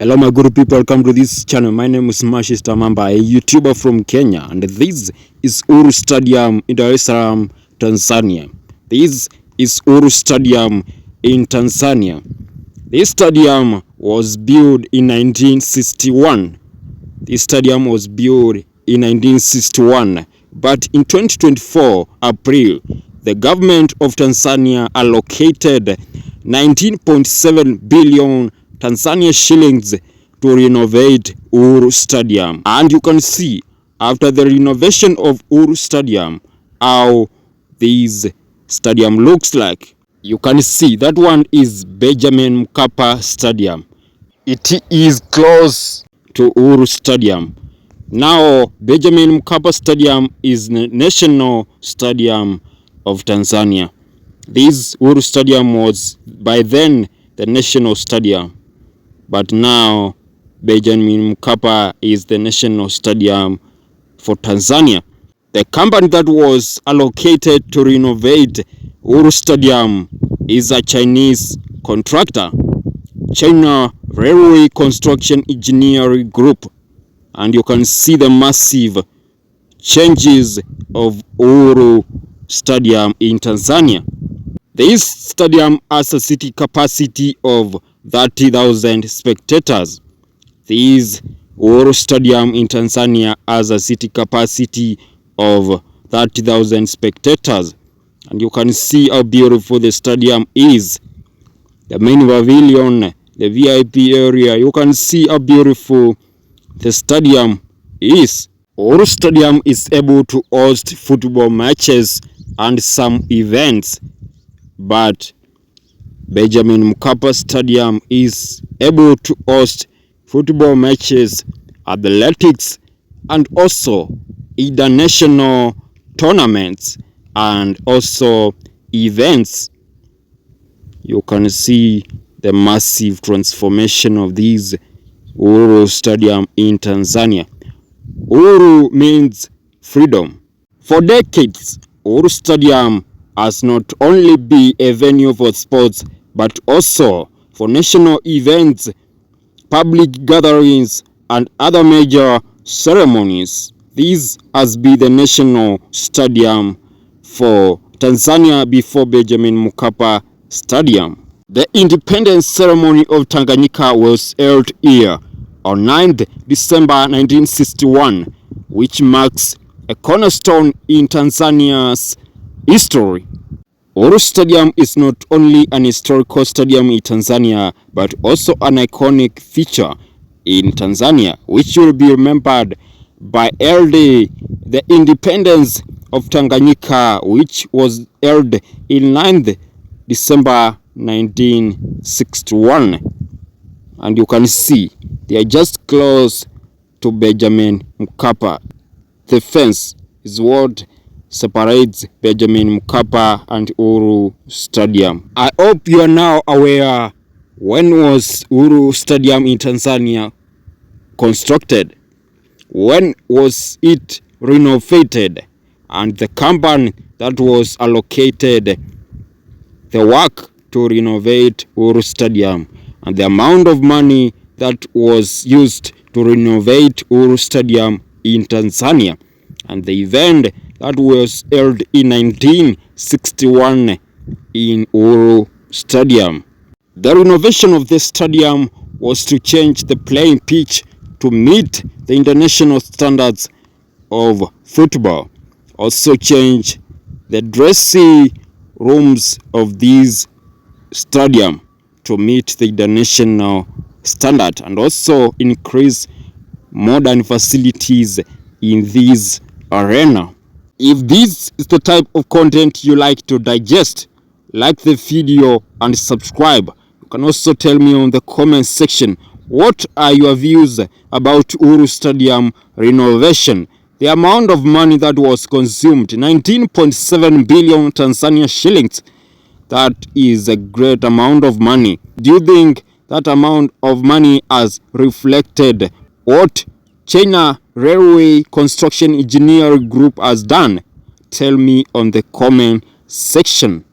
Hello my good people, welcome to this channel. My name is Mamba, a YouTuber from Kenya, and this is Uru Stadium in Dar es Salaam, Tanzania. This is Uru Stadium in Tanzania. This stadium was built in 1961. This stadium was built in 1961, but in 2024 April, the government of Tanzania allocated 19.7 billion Tanzania shillings to renovate Uru Stadium. And you can see after the renovation of Uru Stadium how this stadium looks like. You can see that one is Benjamin Mkapa Stadium. It is close to Uru Stadium. Now Benjamin Mkapa Stadium is the national stadium of Tanzania. This Uru Stadium was by then the national stadium, but now Benjamin Mkapa is the national stadium for Tanzania. The company that was allocated to renovate Uru Stadium is a Chinese contractor, China Railway Construction Engineering Group, and you can see the massive changes of Uru Stadium in Tanzania. This stadium has a seating capacity of 30,000 spectators. This Uru Stadium in Tanzania has a seating capacity of 30,000 spectators. And you can see how beautiful the stadium is. The main pavilion, the VIP area, you can see how beautiful the stadium is. Uru Stadium is able to host football matches and some events, but Benjamin Mkapa Stadium is able to host football matches, athletics, and also international tournaments and also events. You can see the massive transformation of this Uru Stadium in Tanzania. Uru means freedom. For decades, Uru Stadium has not only been a venue for sports, but also for national events, public gatherings, and other major ceremonies. This has been the national stadium for Tanzania before Benjamin Mkapa Stadium. The independence ceremony of Tanganyika was held here on 9th December 1961, which marks a cornerstone in Tanzania's history. Uru Stadium is not only an historical stadium in Tanzania, but also an iconic feature in Tanzania, which will be remembered by the independence of Tanganyika, which was held in 9th December 1961. And you can see they are just close to Benjamin Mkapa. The fence is what separates Benjamin Mkapa and Uru Stadium. I hope you are now aware when was Uru Stadium in Tanzania constructed, when was it renovated, and the company that was allocated the work to renovate Uru Stadium, and the amount of money that was used to renovate Uru Stadium in Tanzania, and the event that was held in 1961 in Uru Stadium. The renovation of the stadium was to change the playing pitch to meet the international standards of football. Also change the dressing rooms of this stadium to meet the international standard, and also increase modern facilities in this arena. If this is the type of content you like to digest, like the video and subscribe. You can also tell me on the comment section what are your views about Uru Stadium renovation. The amount of money that was consumed, 19.7 billion Tanzania shillings. That is a great amount of money. Do you think that amount of money has reflected what China Railway Construction Engineering Group has done? Tell me on the comment section.